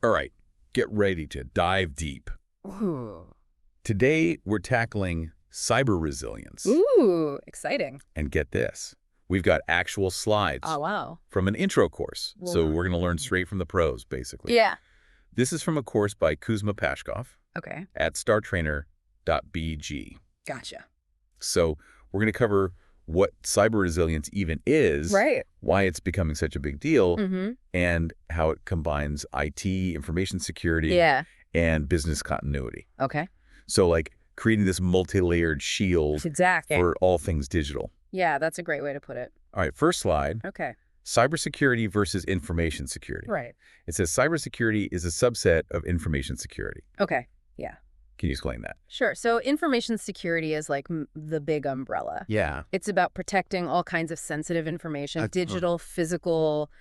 All right, get ready to dive deep. Ooh. Today, we're tackling cyber resilience. Ooh, exciting. And get this, we've got actual slides Oh, wow. from an intro course. So Wow. we're going to learn straight from the pros, basically. Yeah. This is from a course by Kuzma Pashkov Okay. at startrainer.bg. Gotcha. So we're going to cover what cyber resilience even is, Right. why it's becoming such a big deal, Mm-hmm. and how it combines IT, information security, Yeah. and business continuity. Okay. So like creating this multi-layered shield Exactly. for all things digital. Yeah, that's a great way to put it. All right, first slide, Okay. cybersecurity versus information security. Right. It says cybersecurity is a subset of information security. Okay. Yeah. Can you explain that? Sure. So information security is like the big umbrella. Yeah. It's about protecting all kinds of sensitive information, digital, physical,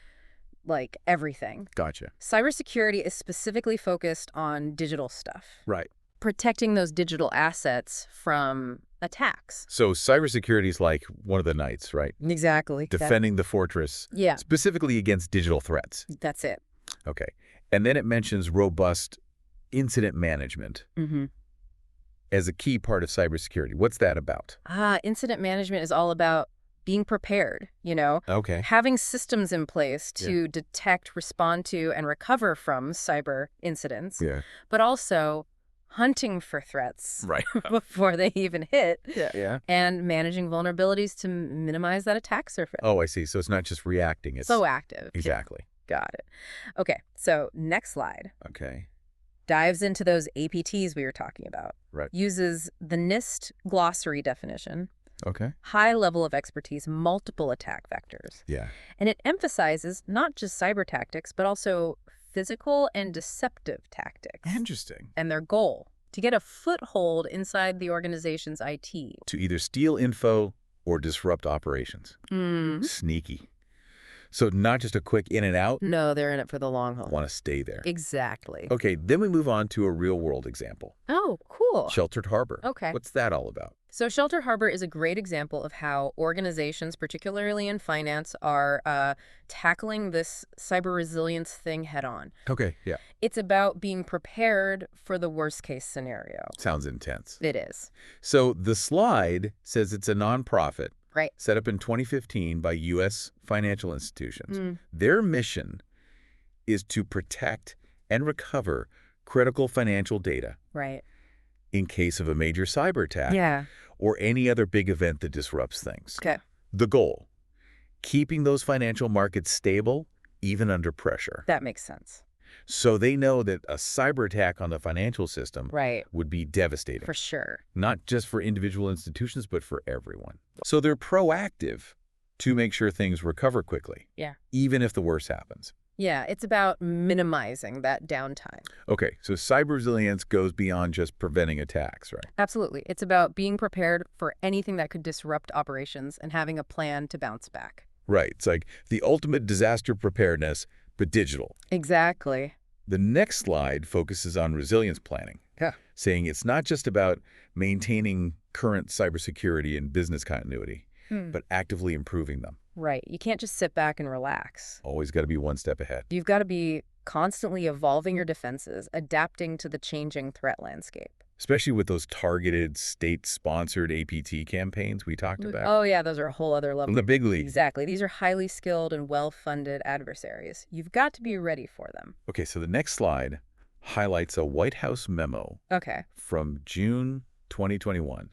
like everything. Gotcha. Cybersecurity is specifically focused on digital stuff. Right. Protecting those digital assets from attacks. So cybersecurity is like one of the knights, right? Exactly. Defending the fortress, Yeah, specifically against digital threats. that's it. Okay. And then it mentions robust incident management Mm-hmm. as a key part of cybersecurity. What's that about? Incident management is all about being prepared, Okay. having systems in place to detect, respond to, and recover from cyber incidents, Yeah. but also hunting for threats Right. before they even hit, Yeah. and managing vulnerabilities to minimize that attack surface. Oh, I see. So it's not just reacting. It's So active. Yeah, exactly. got it. Okay, so next slide Okay. dives into those APTs we were talking about. Right. Uses the NIST glossary definition, Okay. high level of expertise, multiple attack vectors. Yeah. And it emphasizes not just cyber tactics, but also physical and deceptive tactics. Interesting. And their goal, to get a foothold inside the organization's IT. To either steal info or disrupt operations. Sneaky. So not just a quick in and out. No, they're in it for the long haul. Want to stay there. Exactly. Okay, then we move on to a real-world example. Oh, cool. Sheltered Harbor. Okay. What's that all about? So Shelter Harbor is a great example of how organizations, particularly in finance, are tackling this cyber resilience thing head on. Okay, yeah. It's about being prepared for the worst case scenario. Sounds intense. It is. So the slide says it's a nonprofit Right. set up in 2015 by U.S. financial institutions. Mm. Their mission is to protect and recover critical financial data Right. in case of a major cyber attack Yeah. or any other big event that disrupts things. Okay. The goal, keeping those financial markets stable even under pressure. That makes sense. So they know that a cyber attack on the financial system Right. would be devastating. For sure. Not just for individual institutions, but for everyone. So they're proactive to make sure things recover quickly. Yeah. Even if the worst happens. Yeah, it's about minimizing that downtime. Okay, so cyber resilience goes beyond just preventing attacks, right? Absolutely. It's about being prepared for anything that could disrupt operations and having a plan to bounce back. Right. It's like the ultimate disaster preparedness, but digital. Exactly. The next slide focuses on resilience planning, saying it's not just about maintaining current cybersecurity and business continuity, but actively improving them. Right. You can't just sit back and relax. Always got to be one step ahead. You've got to be constantly evolving your defenses, adapting to the changing threat landscape. Especially with those targeted state-sponsored APT campaigns we talked about. Oh, yeah, those are a whole other level. The big leagues. Exactly. These are highly skilled and well-funded adversaries. You've got to be ready for them. Okay, so the next slide highlights a White House memo Okay. from June 2021,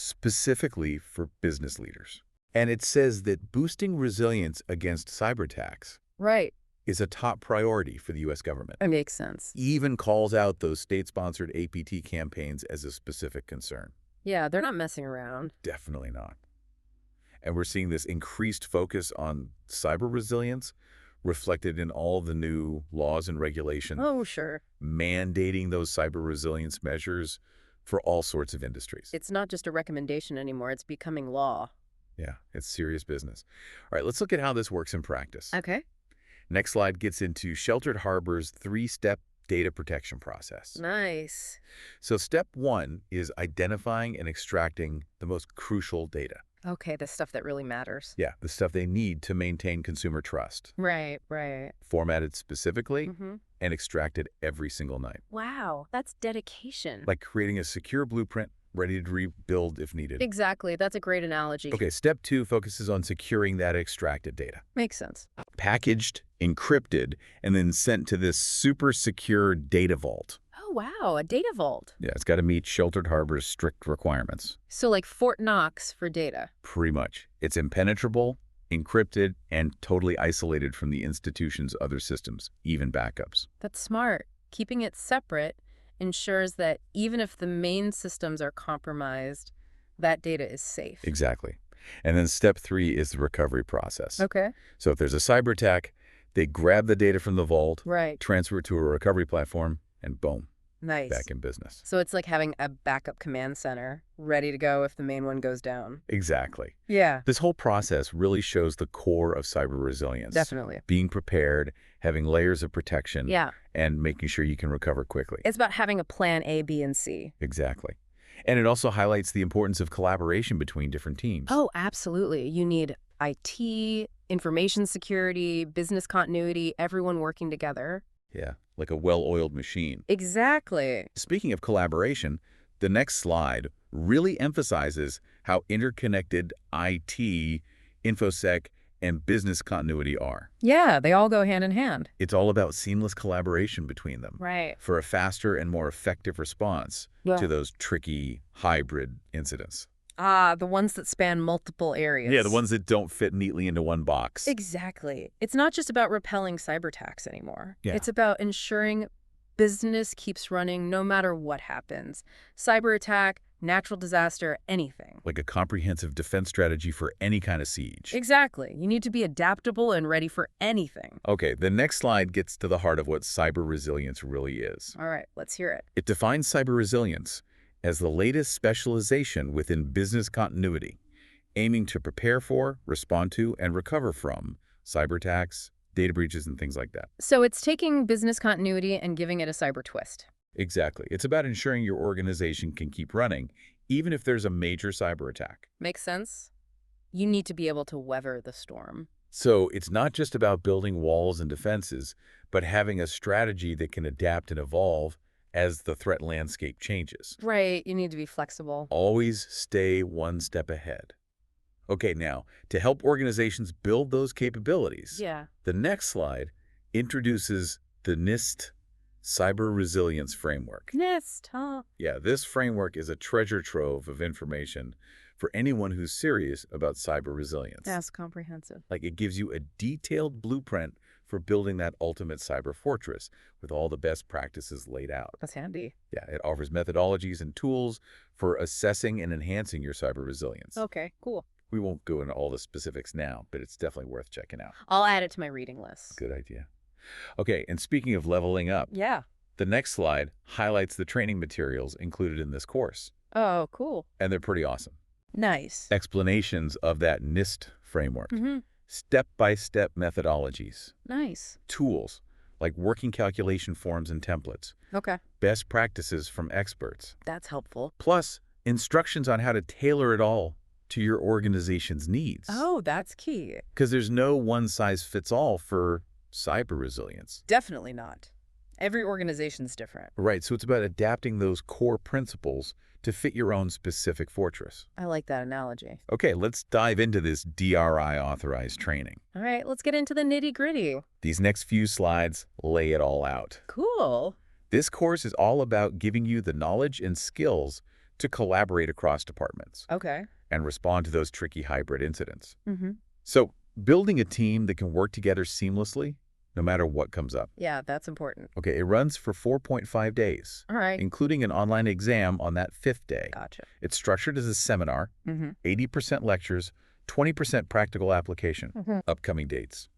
specifically for business leaders. And it says that boosting resilience against cyber attacks Right. is a top priority for the U.S. government. That makes sense. Even calls out those state-sponsored APT campaigns as a specific concern. Yeah, they're not messing around. Definitely not. And we're seeing this increased focus on cyber resilience reflected in all the new laws and regulations Oh, sure. mandating those cyber resilience measures for all sorts of industries. It's not just a recommendation anymore. It's becoming law. Yeah, it's serious business. All right, let's look at how this works in practice. Okay. Next slide gets into Sheltered Harbor's three-step data protection process. Nice. So step one is identifying and extracting the most crucial data. Okay, the stuff that really matters. Yeah, the stuff they need to maintain consumer trust. Right, right. Formatted specifically, and extracted every single night. Wow, that's dedication. Like creating a secure blueprint ready to rebuild if needed. Exactly. That's a great analogy. Okay, step 2 focuses on securing that extracted data. Makes sense. Packaged, encrypted, and then sent to this super secure data vault. Oh, wow, a data vault. Yeah, it's got to meet Sheltered Harbor's strict requirements. So like Fort Knox for data. Pretty much. It's impenetrable, encrypted, and totally isolated from the institution's other systems, even backups. That's smart. Keeping it separate ensures that even if the main systems are compromised, that data is safe. Exactly. And then step 3 is the recovery process. Okay. So if there's a cyber attack, they grab the data from the vault, Right. transfer it to a recovery platform, and boom, Nice. back in business. So it's like having a backup command center ready to go if the main one goes down. Exactly. Yeah. This whole process really shows the core of cyber resilience. Definitely. Being prepared, having layers of protection, Yeah. and making sure you can recover quickly. It's about having a plan A, B, and C. Exactly. And it also highlights the importance of collaboration between different teams. Oh, absolutely. You need IT, information security, business continuity, everyone working together. Yeah, like a well-oiled machine. Exactly. Speaking of collaboration, the next slide really emphasizes how interconnected IT, InfoSec, and business continuity are. Yeah, they all go hand in hand. It's all about seamless collaboration between them Right. for a faster and more effective response to those tricky hybrid incidents. Ah, the ones that span multiple areas. Yeah, the ones that don't fit neatly into one box. Exactly. It's not just about repelling cyber attacks anymore. Yeah. It's about ensuring business keeps running no matter what happens. Cyber attack, natural disaster, anything. Like a comprehensive defense strategy for any kind of siege. Exactly. You need to be adaptable and ready for anything. Okay, the next slide gets to the heart of what cyber resilience really is. All right, let's hear it. It defines cyber resilience as the latest specialization within business continuity, aiming to prepare for, respond to, and recover from cyber attacks, data breaches, and things like that. So it's taking business continuity and giving it a cyber twist. Exactly. It's about ensuring your organization can keep running, even if there's a major cyber attack. Makes sense? You need to be able to weather the storm. So it's not just about building walls and defenses, but having a strategy that can adapt and evolve as the threat landscape changes. Right, you need to be flexible. Always stay one step ahead. Okay, now, to help organizations build those capabilities, Yeah. the next slide introduces the NIST Cyber Resilience Framework. NIST, huh? Yeah, this framework is a treasure trove of information for anyone who's serious about cyber resilience. That's comprehensive. Like, it gives you a detailed blueprint for building that ultimate cyber fortress with all the best practices laid out. That's handy. Yeah, it offers methodologies and tools for assessing and enhancing your cyber resilience. Okay, cool. We won't go into all the specifics now, but it's definitely worth checking out. I'll add it to my reading list. Good idea. Okay, and speaking of leveling up, Yeah. the next slide highlights the training materials included in this course, Oh, cool. and they're pretty awesome. Nice. Explanations of that NIST framework, Mm-hmm. step-by-step methodologies, Nice. tools like working calculation forms and templates, Okay. best practices from experts, That's helpful. plus instructions on how to tailor it all to your organization's needs. Oh, that's key. Because there's no one-size-fits-all for cyber resilience. Definitely not. Every organization's different. Right, so it's about adapting those core principles to fit your own specific fortress. I like that analogy. Okay, let's dive into this DRI authorized training. All right, let's get into the nitty-gritty. These next few slides lay it all out. Cool. This course is all about giving you the knowledge and skills to collaborate across departments Okay. and respond to those tricky hybrid incidents. Mm-hmm. So, building a team that can work together seamlessly, no matter what comes up. Yeah, that's important. Okay, it runs for 4.5 days, All right. including an online exam on that 5th day. Gotcha. It's structured as a seminar, Mm-hmm. 80% lectures, 20% practical application. Mm-hmm. Upcoming dates: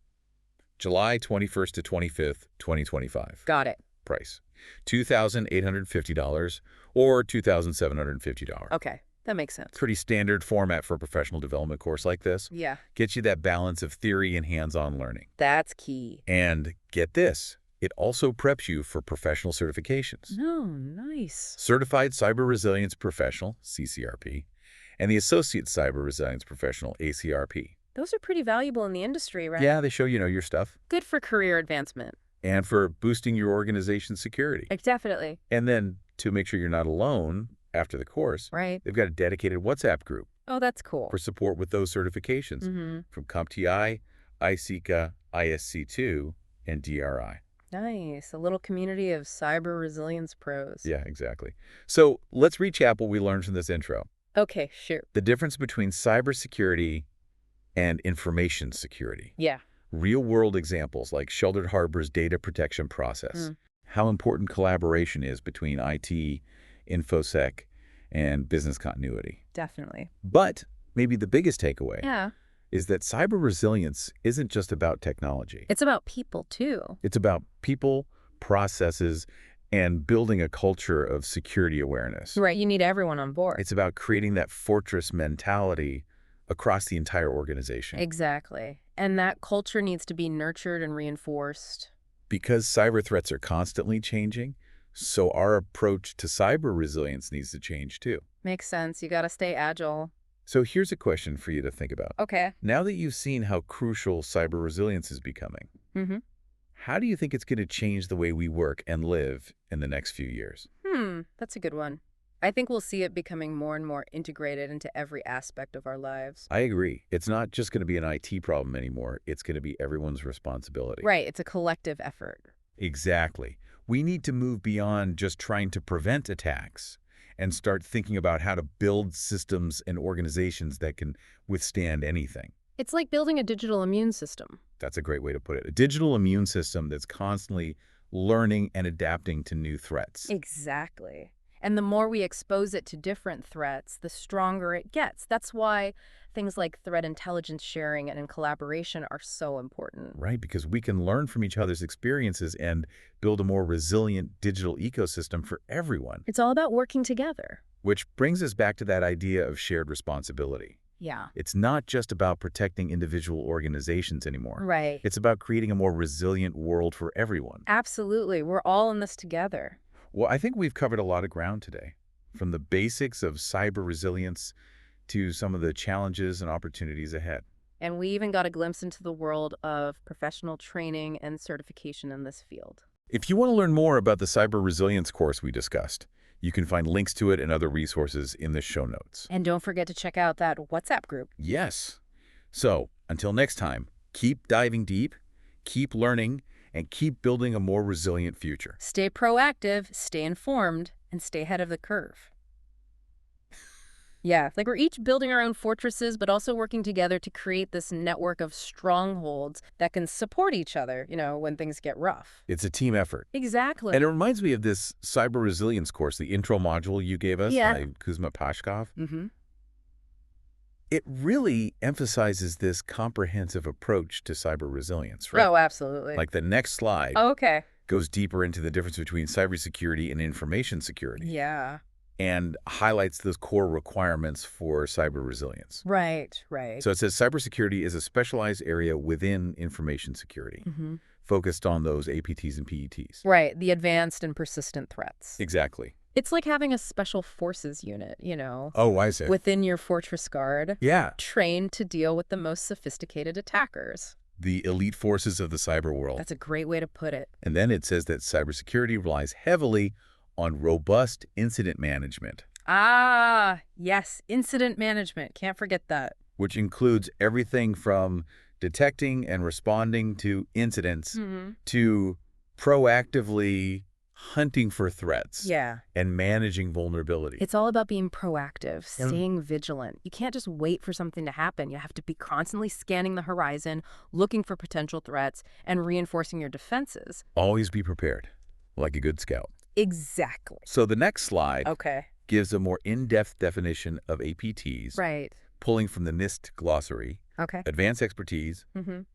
July 21st to 25th, 2025. Got it. Price: $2,850 or $2,750. Okay, that makes sense. Pretty standard format for a professional development course like this. Yeah, Gets you that balance of theory and hands-on learning. that's key. And get this, it also preps you for professional certifications. Oh, nice. Certified Cyber Resilience Professional, CCRP, and the Associate Cyber Resilience Professional, ACRP. Those are pretty valuable in the industry, right? Yeah, they show you know your stuff. Good for career advancement. and for boosting your organization's security. Definitely. And then to make sure you're not alone after the course, Right. they've got a dedicated WhatsApp group Oh, that's cool. for support with those certifications from CompTI, ISECA, ISC2, and DRI. Nice. A little community of cyber resilience pros. Yeah, exactly. So let's recap what we learned from this intro. Okay, sure. The difference between cybersecurity and information security. Yeah. Real-world examples like Sheltered Harbor's data protection process. How important collaboration is between IT, InfoSec, and business continuity. Definitely. But maybe the biggest takeaway Yeah. is that cyber resilience isn't just about technology. It's about people, too. It's about people, processes, and building a culture of security awareness. Right. You need everyone on board. It's about creating that fortress mentality across the entire organization. Exactly. And that culture needs to be nurtured and reinforced. Because cyber threats are constantly changing, so our approach to cyber resilience needs to change too. Makes sense. You got to stay agile. So here's a question for you to think about. Okay. Now that you've seen how crucial cyber resilience is becoming, how do you think it's going to change the way we work and live in the next few years? That's a good one. I think we'll see it becoming more and more integrated into every aspect of our lives. I agree. It's not just going to be an IT problem anymore. It's going to be everyone's responsibility. Right. It's a collective effort. Exactly. We need to move beyond just trying to prevent attacks and start thinking about how to build systems and organizations that can withstand anything. It's like building a digital immune system. That's a great way to put it. A digital immune system that's constantly learning and adapting to new threats. Exactly. And the more we expose it to different threats, the stronger it gets. That's why things like threat intelligence sharing and collaboration are so important. Right, because we can learn from each other's experiences and build a more resilient digital ecosystem for everyone. It's all about working together. Which brings us back to that idea of shared responsibility. Yeah. It's not just about protecting individual organizations anymore. Right. It's about creating a more resilient world for everyone. Absolutely. We're all in this together. Well, I think we've covered a lot of ground today, from the basics of cyber resilience to some of the challenges and opportunities ahead. And we even got a glimpse into the world of professional training and certification in this field. If you want to learn more about the cyber resilience course we discussed, you can find links to it and other resources in the show notes. And don't forget to check out that WhatsApp group. Yes. So, until next time, keep diving deep, keep learning, and keep building a more resilient future. Stay proactive, stay informed, and stay ahead of the curve. Yeah, like we're each building our own fortresses, but also working together to create this network of strongholds that can support each other, when things get rough. It's a team effort. Exactly. And it reminds me of this cyber resilience course, the intro module you gave us by Kuzma Pashkov. It really emphasizes this comprehensive approach to cyber resilience, right? Oh, absolutely. Like the next slide Okay. goes deeper into the difference between cybersecurity and information security. Yeah. And highlights those core requirements for cyber resilience. Right, right. So it says cybersecurity is a specialized area within information security, focused on those APTs and PETs. Right, the advanced and persistent threats. Exactly. It's like having a special forces unit, Oh, I see. within your fortress guard, Yeah. trained to deal with the most sophisticated attackers. The elite forces of the cyber world. That's a great way to put it. And then it says that cybersecurity relies heavily on robust incident management, Ah, yes, incident management. Can't forget that. which includes everything from detecting and responding to incidents to proactively hunting for threats Yeah. and managing vulnerability. It's all about being proactive, staying vigilant. You can't just wait for something to happen. You have to be constantly scanning the horizon, looking for potential threats, and reinforcing your defenses. Always be prepared, like a good scout. Exactly. So the next slide Okay. gives a more in-depth definition of APTs, Right. pulling from the NIST glossary, Okay. advanced expertise,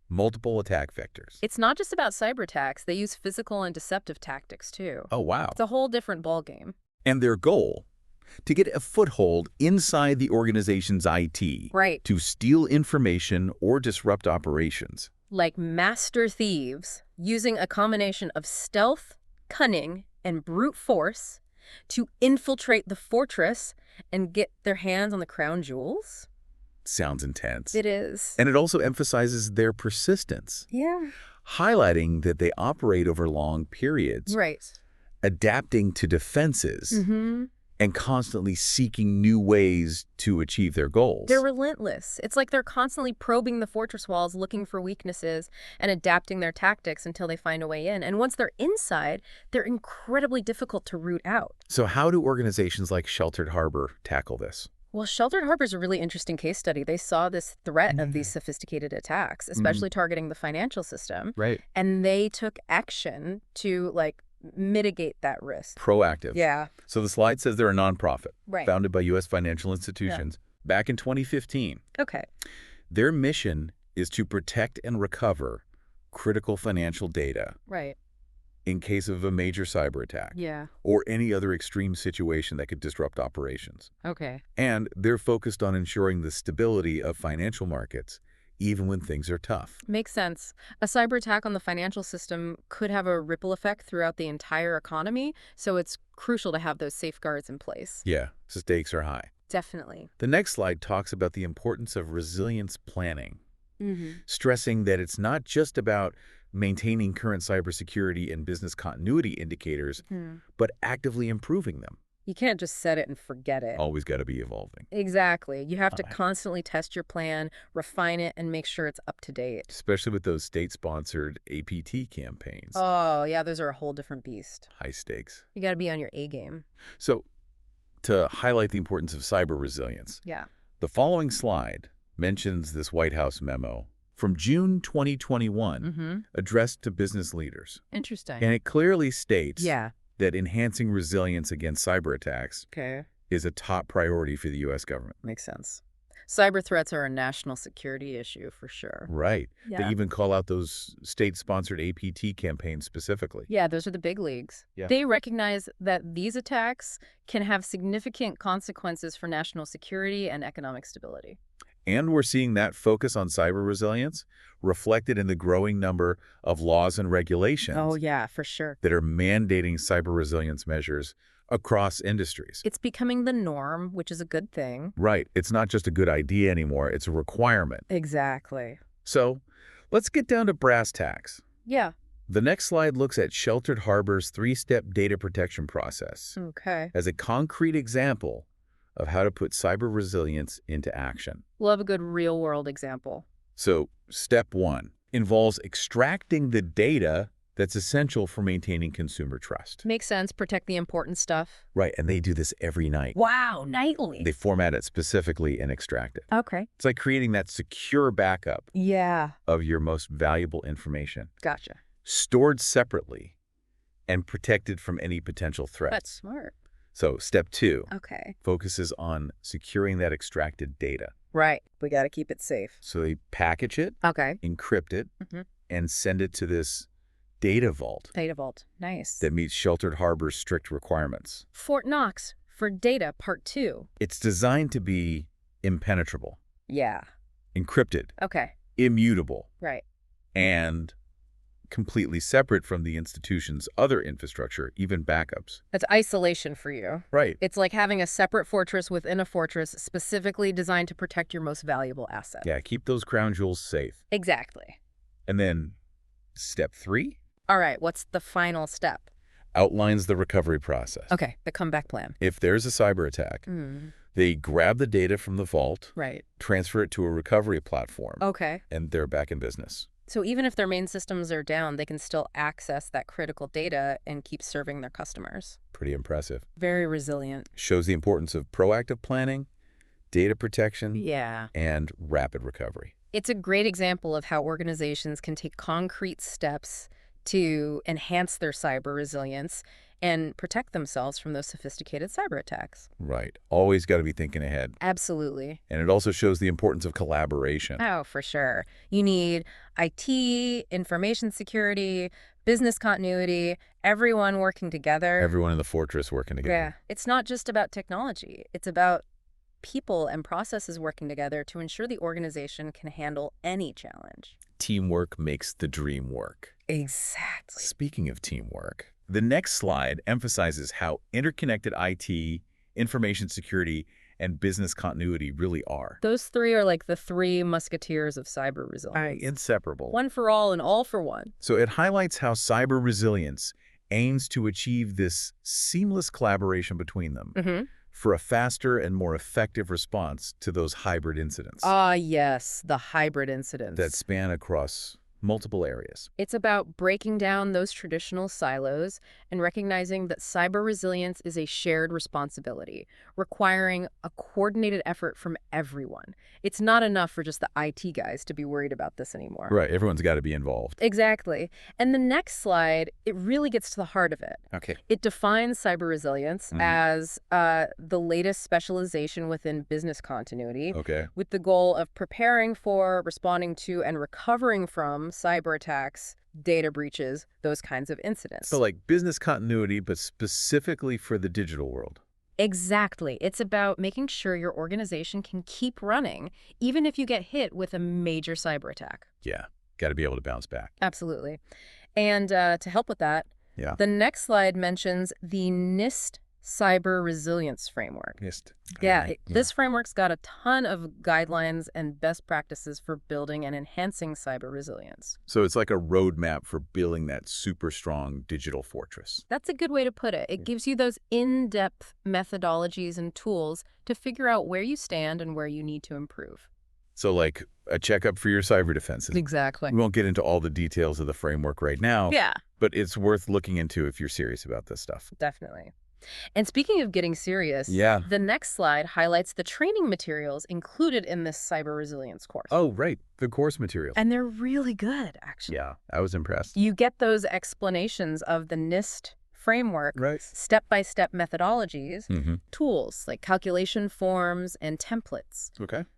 multiple attack vectors. It's not just about cyber attacks. They use physical and deceptive tactics, too. Oh, wow. It's a whole different ballgame. And their goal, to get a foothold inside the organization's IT, Right. to steal information or disrupt operations. Like master thieves using a combination of stealth, cunning, and brute force to infiltrate the fortress and get their hands on the crown jewels. Sounds intense. It is. And it also emphasizes their persistence. Yeah. highlighting that they operate over long periods, Right. adapting to defenses, Mm-hmm. and constantly seeking new ways to achieve their goals. They're relentless. It's like they're constantly probing the fortress walls, looking for weaknesses, and adapting their tactics until they find a way in. And once they're inside, they're incredibly difficult to root out. So how do organizations like Sheltered Harbor tackle this? Well, Sheltered Harbor is a really interesting case study. They saw this threat of these sophisticated attacks, especially targeting the financial system, Right. and they took action to, mitigate that risk. Proactive. Yeah. So the slide says they're a nonprofit, Right. founded by U.S. financial institutions back in 2015. Okay. Their mission is to protect and recover critical financial data Right. in case of a major cyber attack Yeah. or any other extreme situation that could disrupt operations. Okay. And they're focused on ensuring the stability of financial markets, even when things are tough. Makes sense. A cyber attack on the financial system could have a ripple effect throughout the entire economy, so it's crucial to have those safeguards in place. Yeah, stakes are high. Definitely. The next slide talks about the importance of resilience planning, Mm-hmm. stressing that it's not just about maintaining current cybersecurity and business continuity indicators, but actively improving them. You can't just set it and forget it. Always got to be evolving. Exactly. You have to Alright. constantly test your plan, refine it, and make sure it's up to date. Especially with those state-sponsored APT campaigns. Oh, yeah, those are a whole different beast. High stakes. You got to be on your A game. So, to highlight the importance of cyber resilience, Yeah. the following slide mentions this White House memo from June 2021 Mm-hmm. addressed to business leaders. Interesting. And it clearly states Yeah. that enhancing resilience against cyber attacks Okay. is a top priority for the U.S. government. Makes sense. Cyber threats are a national security issue for sure. Right. Yeah. They even call out those state-sponsored APT campaigns specifically. Yeah, those are the big leagues. Yeah. They recognize that these attacks can have significant consequences for national security and economic stability. And we're seeing that focus on cyber resilience reflected in the growing number of laws and regulations Oh, yeah, for sure. that are mandating cyber resilience measures across industries. It's becoming the norm, which is a good thing. Right. It's not just a good idea anymore. It's a requirement. Exactly. So let's get down to brass tacks. Yeah. The next slide looks at Sheltered Harbor's three-step data protection process Okay. as a concrete example of how to put cyber resilience into action. Love a good real-world example. So step one involves extracting the data that's essential for maintaining consumer trust. Makes sense. Protect the important stuff. Right, and they do this every night. Wow, nightly. They format it specifically and extract it. Okay. It's like creating that secure backup Yeah. of your most valuable information, Gotcha. stored separately and protected from any potential threat. That's smart. So step two Okay. focuses on securing that extracted data. Right. We got to keep it safe. So they package it, Okay. encrypt it, Mhm. and send it to this data vault Data vault. Nice. that meets Sheltered Harbor's strict requirements. Fort Knox for data part 2. It's designed to be impenetrable, Yeah. encrypted, Okay. immutable, Right. and completely separate from the institution's other infrastructure, even backups. That's isolation for you. Right. It's like having a separate fortress within a fortress specifically designed to protect your most valuable asset. Yeah, keep those crown jewels safe. Exactly. And then step three All right, what's the final step? outlines the recovery process. Okay, the comeback plan. If there's a cyber attack, they grab the data from the vault, Right. transfer it to a recovery platform, Okay. and they're back in business. So even if their main systems are down, they can still access that critical data and keep serving their customers. Pretty impressive. Very resilient. Shows the importance of proactive planning, data protection, Yeah. and rapid recovery. It's a great example of how organizations can take concrete steps to enhance their cyber resilience and protect themselves from those sophisticated cyber attacks. Right. Always got to be thinking ahead. Absolutely. And it also shows the importance of collaboration. Oh, for sure. You need IT, information security, business continuity, everyone working together. Everyone in the fortress working together. Yeah. It's not just about technology. It's about people and processes working together to ensure the organization can handle any challenge. Teamwork makes the dream work. Exactly. Speaking of teamwork, the next slide emphasizes how interconnected IT, information security, and business continuity really are. Those three are like the three musketeers of cyber resilience. Inseparable. One for all and all for one. So it highlights how cyber resilience aims to achieve this seamless collaboration between them for a faster and more effective response to those hybrid incidents Ah, yes, the hybrid incidents. that span across multiple areas. It's about breaking down those traditional silos and recognizing that cyber resilience is a shared responsibility, requiring a coordinated effort from everyone. It's not enough for just the IT guys to be worried about this anymore. Right, everyone's got to be involved. Exactly. And the next slide, it really gets to the heart of it. Okay. It defines cyber resilience as the latest specialization within business continuity, Okay. with the goal of preparing for, responding to, and recovering from cyber attacks, data breaches, those kinds of incidents. So like business continuity, but specifically for the digital world. Exactly. It's about making sure your organization can keep running, even if you get hit with a major cyber attack. Yeah, got to be able to bounce back. Absolutely. And to help with that, the next slide mentions the NIST Cyber Resilience Framework. NIST. Yeah, this framework's got a ton of guidelines and best practices for building and enhancing cyber resilience. So it's like a roadmap for building that super strong digital fortress. That's a good way to put it. It gives you those in-depth methodologies and tools to figure out where you stand and where you need to improve. So like a checkup for your cyber defenses. Exactly. We won't get into all the details of the framework right now. Yeah. But it's worth looking into if you're serious about this stuff. Definitely. And speaking of getting serious, the next slide highlights the training materials included in this cyber resilience course. Oh, right. The course materials. And they're really good, actually. Yeah, I was impressed. You get those explanations of the NIST framework, step-by-step methodologies, tools like calculation forms and templates,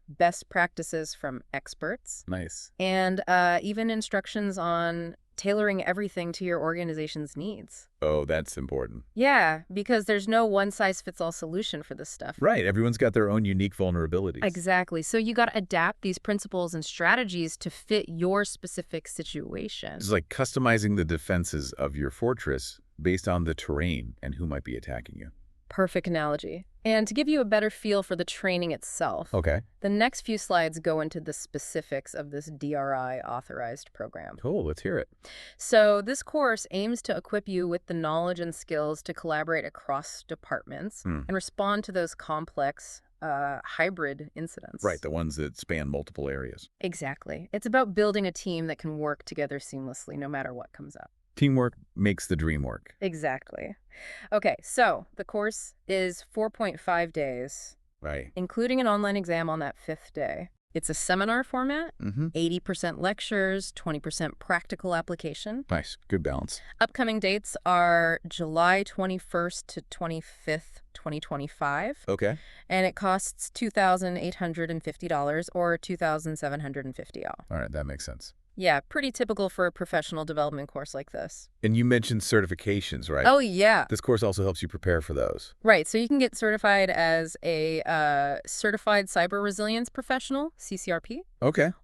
best practices from experts, and even instructions on tailoring everything to your organization's needs. Oh, that's important. Yeah, because there's no one-size-fits-all solution for this stuff. Right. Everyone's got their own unique vulnerabilities. Exactly. So you got to adapt these principles and strategies to fit your specific situation. It's like customizing the defenses of your fortress based on the terrain and who might be attacking you. Perfect analogy. And to give you a better feel for the training itself, the next few slides go into the specifics of this DRI authorized program. Cool, let's hear it. So this course aims to equip you with the knowledge and skills to collaborate across departments and respond to those complex hybrid incidents. Right, the ones that span multiple areas. Exactly. It's about building a team that can work together seamlessly no matter what comes up. Teamwork makes the dream work. Exactly. Okay, so the course is 4.5 days, including an online exam on that 5th day. It's a seminar format, 80% lectures, 20% practical application. Nice, good balance. Upcoming dates are July 21st to 25th, 2025. And it costs $2,850 or $2,750. All right, that makes sense. Yeah, pretty typical for a professional development course like this. And you mentioned certifications, right? Oh, yeah. This course also helps you prepare for those. Right. So you can get certified as a Certified Cyber Resilience Professional, CCRP.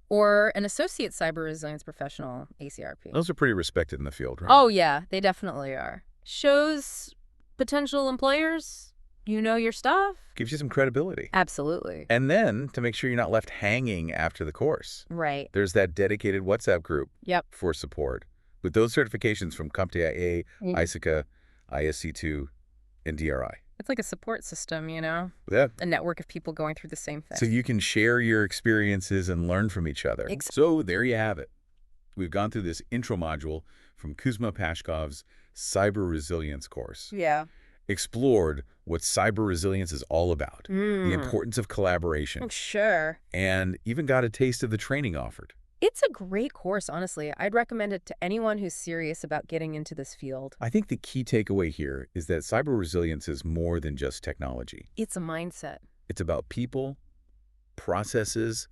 Or an Associate Cyber Resilience Professional, ACRP. Those are pretty respected in the field, right? Oh, yeah. They definitely are. Shows potential employers you know your stuff. Gives you some credibility. Absolutely. And then, to make sure you're not left hanging after the course. Right. There's that dedicated WhatsApp group for support. With those certifications from CompTIA, ISACA, ISC2, and DRI. It's like a support system, you know? Yeah. A network of people going through the same thing. So you can share your experiences and learn from each other. So there you have it. We've gone through this intro module from Kuzma Pashkov's Cyber Resilience course. Yeah. Explored what cyber resilience is all about, the importance of collaboration. Sure. And even got a taste of the training offered. It's a great course, honestly. I'd recommend it to anyone who's serious about getting into this field. I think the key takeaway here is that cyber resilience is more than just technology. It's a mindset. It's about people, processes,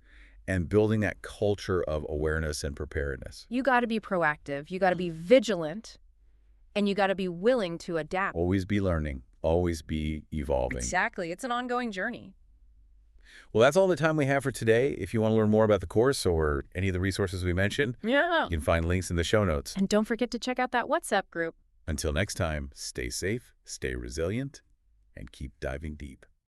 and building that culture of awareness and preparedness. You got to be proactive. You got to be vigilant. And you got to be willing to adapt. Always be learning. Always be evolving. Exactly. It's an ongoing journey. Well, that's all the time we have for today. If you want to learn more about the course or any of the resources we mentioned, you can find links in the show notes. And don't forget to check out that WhatsApp group. Until next time, stay safe, stay resilient, and keep diving deep.